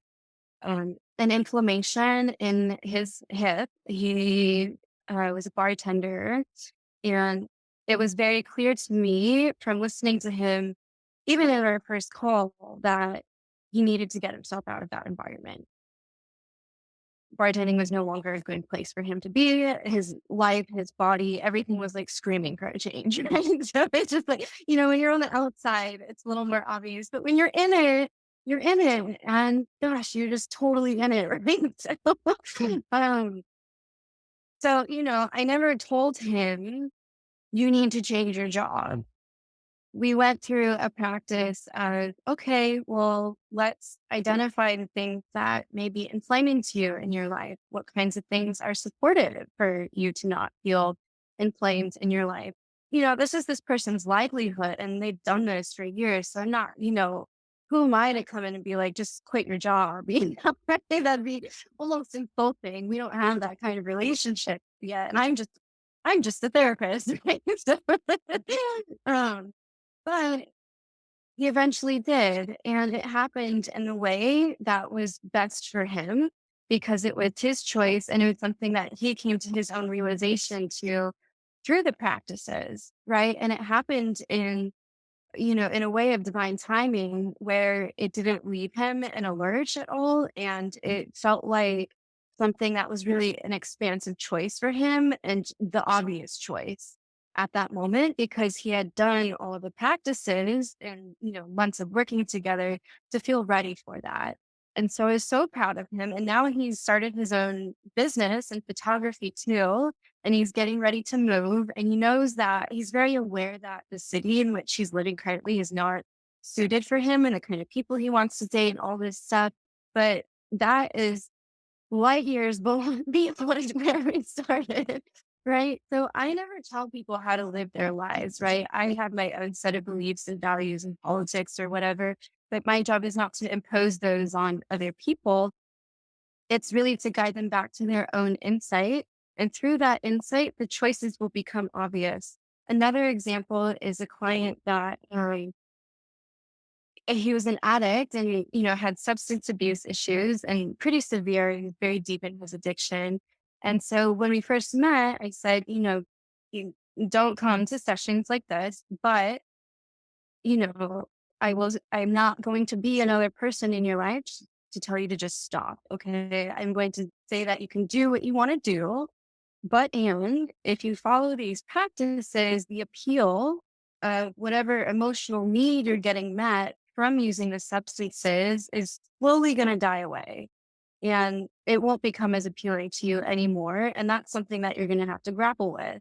an inflammation in his hip. He was a bartender, and it was very clear to me from listening to him, even in our first call, that he needed to get himself out of that environment. Bartending was no longer a good place for him to be. His life, his body, everything was like screaming for a change, right? So it's just like, when you're on the outside, it's a little more obvious, but when you're in it. And gosh, you're just totally in it, right? um, I never told him, you need to change your job. We went through a practice of, okay, well, let's identify the things that may be inflaming to you in your life. What kinds of things are supportive for you to not feel inflamed in your life? This is this person's livelihood and they've done this for years. So I'm not, who am I to come in and be like, just quit your job? Right? That'd be almost insulting. We don't have that kind of relationship yet. And I'm just a therapist. Right? So, um, but he eventually did, and it happened in a way that was best for him because it was his choice and it was something that he came to his own realization to through the practices, right? And it happened in a way of divine timing where it didn't leave him in a lurch at all. And it felt like something that was really an expansive choice for him and the obvious choice at that moment because he had done all of the practices and, months of working together to feel ready for that. And so I was so proud of him. And now he's started his own business and photography too, and he's getting ready to move. And he knows that he's very aware that the city in which he's living currently is not suited for him and the kind of people he wants to date and all this stuff. But that is light years beyond where we started. Right. So I never tell people how to live their lives. Right. I have my own set of beliefs and values in politics or whatever, but my job is not to impose those on other people. It's really to guide them back to their own insight And through that insight, the choices will become obvious. Another example is a client that he was an addict and, had substance abuse issues and pretty severe. He was very deep in his addiction. And so when we first met, I said, you don't come to sessions like this, but, you know, I'm not going to be another person in your life to tell you to just stop. Okay. I'm going to say that you can do what you want to do, but and if you follow these practices, the appeal of whatever emotional need you're getting met from using the substances is slowly going to die away. And it won't become as appealing to you anymore. And that's something that you're going to have to grapple with.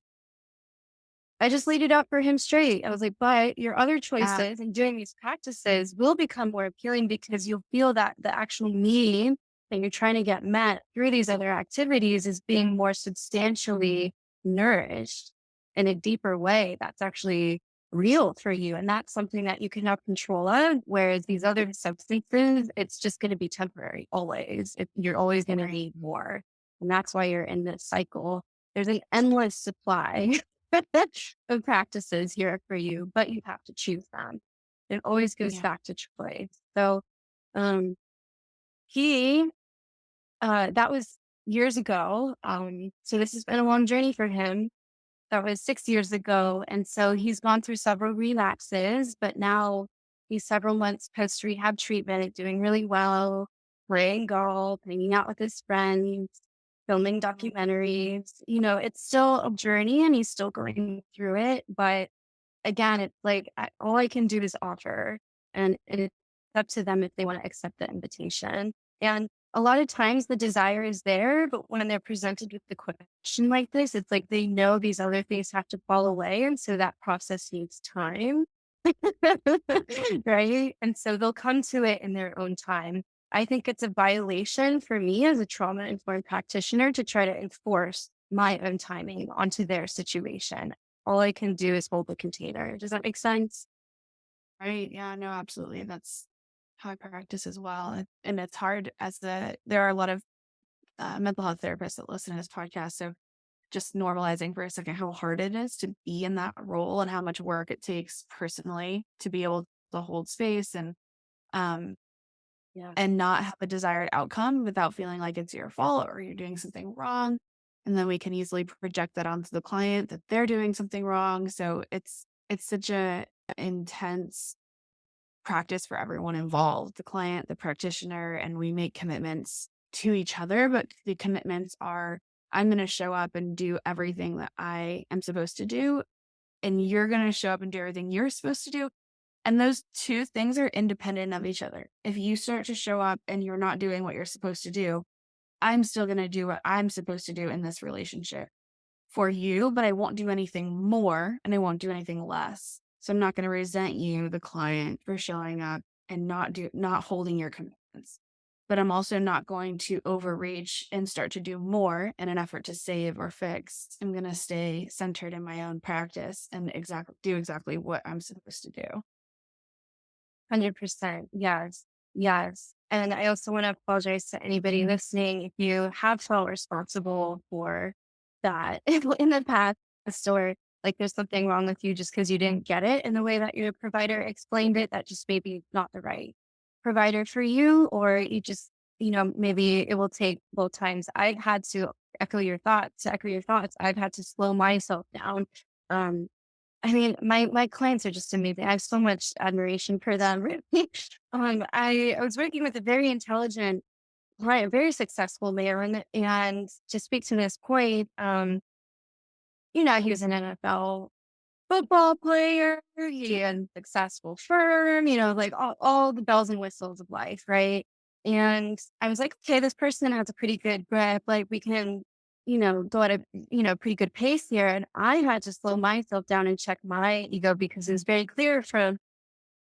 I just laid it out for him straight. I was like, but your other Yeah. choices and doing these practices will become more appealing because you'll feel that the actual need that you're trying to get met through these other activities is being more substantially nourished in a deeper way that's actually real for you. And that's something that you can have control of. Whereas these other substances, it's just going to be temporary always. You're always going to Right. need more. And that's why you're in this cycle. There's an endless supply of practices here for you, but you have to choose them. It always goes Yeah. back to choice. So, um, he, that was years ago. So this has been a long journey for him. That was 6 years ago. And so he's gone through several relapses, but now he's several months post rehab treatment, doing really well, playing golf, hanging out with his friends, filming documentaries. It's still a journey and he's still going through it. But again, it's like all I can do is offer, and it's up to them if they want to accept the invitation. And a lot of times the desire is there, but when they're presented with the question like this, it's like they know these other things have to fall away. And so that process needs time. Right. And so they'll come to it in their own time. I think it's a violation for me as a trauma informed practitioner to try to enforce my own timing onto their situation. All I can do is hold the container. Does that make sense? Right. Yeah. No, absolutely. That's how I practice as well. And it's hard there are a lot of mental health therapists that listen to this podcast. So just normalizing for a second how hard it is to be in that role and how much work it takes personally to be able to hold space um Yeah. and not have a desired outcome without feeling like it's your fault or you're doing something wrong. And then we can easily project that onto the client that they're doing something wrong. So it's such a intense practice for everyone involved, the client, the practitioner, and we make commitments to each other, but the commitments are I'm going to show up and do everything that I am supposed to do, and you're going to show up and do everything you're supposed to do. And those two things are independent of each other. If you start to show up and you're not doing what you're supposed to do, I'm still going to do what I'm supposed to do in this relationship for you, but I won't do anything more and I won't do anything less. So I'm not going to resent you, the client, for showing up and not holding your commitments. But I'm also not going to overreach and start to do more in an effort to save or fix. I'm going to stay centered in my own practice and do exactly what I'm supposed to do. 100%. Yes. Yes. And I also want to apologize to anybody listening if you have felt responsible for that in the past, or like there's something wrong with you just because you didn't get it in the way that your provider explained it, that just maybe not the right provider for you, or you just, maybe it will take both times. I had to echo your thoughts, I've had to slow myself down. Um, I mean, my clients are just amazing. I have so much admiration for them. Really. I was working with a very intelligent client, very successful man, and to speak to this point, he was an NFL football player. He had a successful firm. Like all the bells and whistles of life, right? And I was like, okay, this person has a pretty good grip. Like we can, go at a pretty good pace here. And I had to slow myself down and check my ego because it was very clear from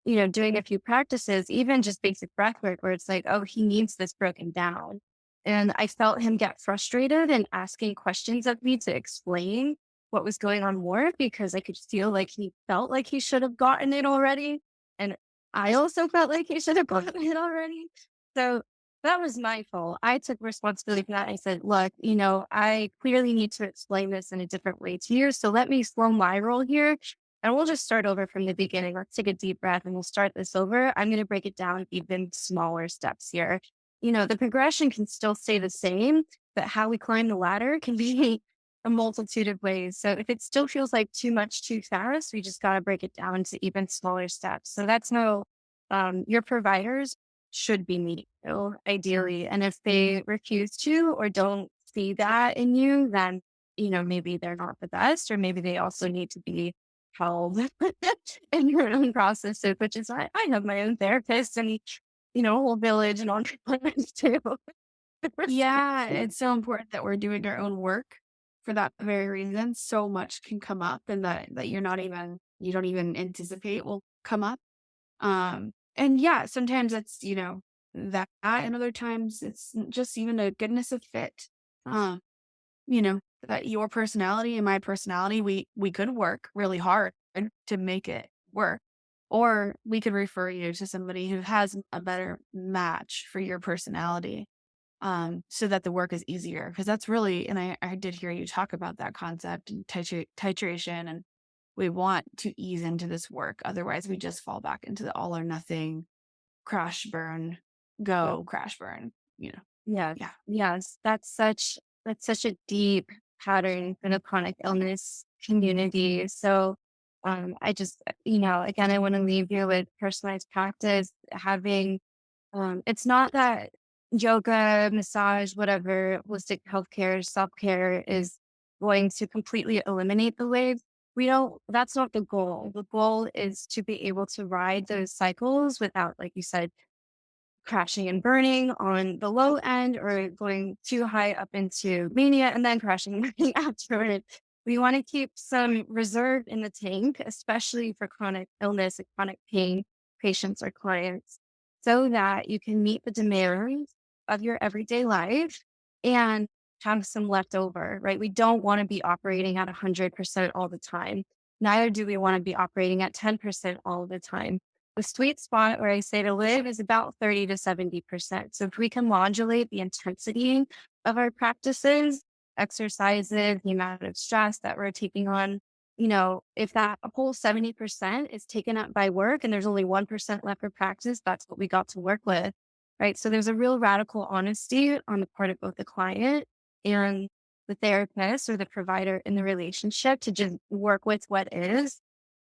doing a few practices, even just basic breath work, where it's like, oh, he needs this broken down. And I felt him get frustrated and asking questions of me to explain what was going on more because I could feel like he felt like he should have gotten it already. And I also felt like he should have gotten it already. So that was my fault. I took responsibility for that. I said, look, I clearly need to explain this in a different way to you. So let me slow my roll here and we'll just start over from the beginning. Let's take a deep breath and we'll start this over. I'm going to break it down even smaller steps here. The progression can still stay the same, but how we climb the ladder can be a multitude of ways. So if it still feels like too much too fast, we just got to break it down to even smaller steps. So that's no, your providers should be meeting you ideally. And if they refuse to or don't see that in you, then, maybe they're not the best, or maybe they also need to be held in your own processes, which is why I have my own therapist and, a whole village and entrepreneurs too. Yeah, it's so important that we're doing our own work for that very reason. So much can come up and that you don't even anticipate will come up. And yeah, sometimes it's, that and other times it's just even a goodness of fit. Um, that your personality and my personality, we could work really hard to make it work. Or we could refer you to somebody who has a better match for your personality, so that the work is easier. Because that's really, and I did hear you talk about that concept and titration, and we want to ease into this work. Otherwise, we just fall back into the all or nothing crash, burn, go, crash, burn, Yes, Yeah. yes, that's such a deep pattern in a chronic illness community. So, I just, again, I want to leave you with personalized practice. It's not that yoga, massage, whatever, holistic healthcare, self care is going to completely eliminate the waves. We don't. That's not the goal. The goal is to be able to ride those cycles without, like you said, crashing and burning on the low end or going too high up into mania and then crashing and burning afterward. We want to keep some reserve in the tank, especially for chronic illness and chronic pain patients or clients, so that you can meet the demands of your everyday life and have some left over, right? We don't want to be operating at 100% all the time. Neither do we want to be operating at 10% all the time. The sweet spot where I say to live is about 30 to 70%. So if we can modulate the intensity of our practices, exercises, the amount of stress that we're taking on, if that whole 70% is taken up by work and there's only 1% left for practice, that's what we got to work with. Right. So there's a real radical honesty on the part of both the client and the therapist or the provider in the relationship to just work with what is.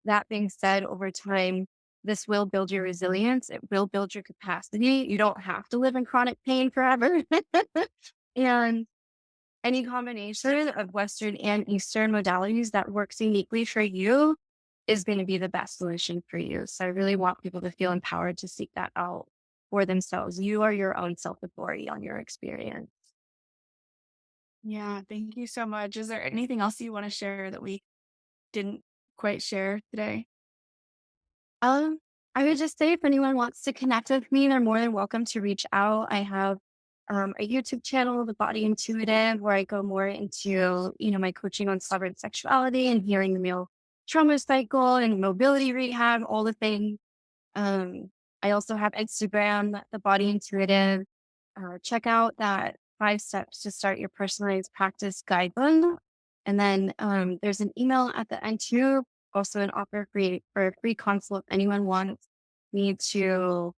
That being said, over time, this will build your resilience. It will build your capacity. You don't have to live in chronic pain forever. And any combination of Western and Eastern modalities that works uniquely for you is going to be the best solution for you. So I really want people to feel empowered to seek that out for themselves. You are your own self authority on your experience. Yeah, thank you so much. Is there anything else you wanna share that we didn't quite share today? Um, I would just say if anyone wants to connect with me, they're more than welcome to reach out. I have a YouTube channel, The Body Intuitive, where I go more into, my coaching on sovereign sexuality and healing the male trauma cycle and mobility rehab, all the things. Um, I also have Instagram, The Body Intuitive. Check out that 5 steps to start your personalized practice guidebook. And then there's an email at the end too, also an offer for a free consult if anyone wants me to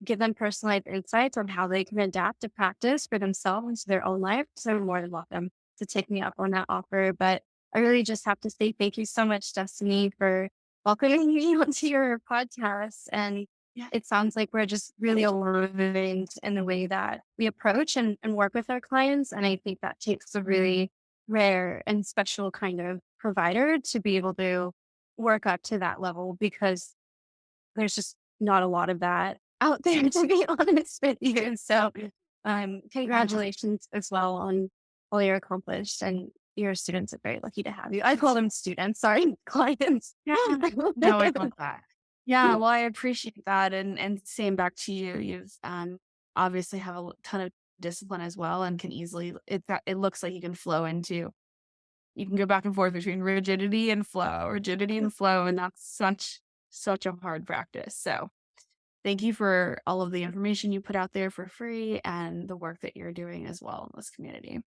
give them personalized insights on how they can adapt to practice for themselves into their own life. So you're more than welcome to take me up on that offer. But I really just have to say thank you so much, Destiny, for welcoming me onto your podcast. And Yeah. it sounds like we're just really aligned in the way that we approach and work with our clients. And I think that takes a really rare and special kind of provider to be able to work up to that level because there's just not a lot of that out there, to be honest with you. So, Yeah. congratulations as well on all you're accomplished. And your students are very lucky to have you. I call them students, sorry, clients. Yeah. No, I love that. Yeah, well, I appreciate that, and same back to you. You've, obviously have a ton of discipline as well and can easily it looks like you can flow into you can go back and forth between rigidity and flow, and that's such a hard practice. So, Thank you for all of the information you put out there for free and the work that you're doing as well in this community.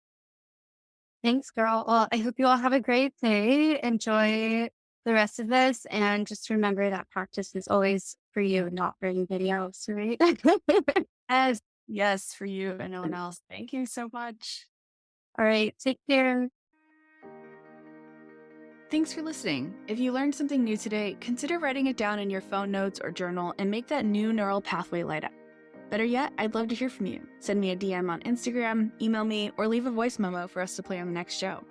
Thanks, girl. Well, I hope you all have a great day. Enjoy the rest of this. And just remember that practice is always for you, not for anybody else, right? Yes, yes, for you and no one else. Thank you so much. All right. Take care. Thanks for listening. If you learned something new today, consider writing it down in your phone notes or journal and make that new neural pathway light up. Better yet, I'd love to hear from you. Send me a DM on Instagram, email me, or leave a voice memo for us to play on the next show.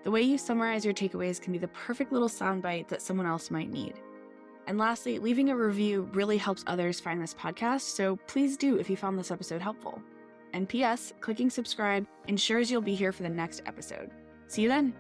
The way you summarize your takeaways can be the perfect little soundbite that someone else might need. And lastly, leaving a review really helps others find this podcast, so please do if you found this episode helpful. And P.S., clicking subscribe ensures you'll be here for the next episode. See you then.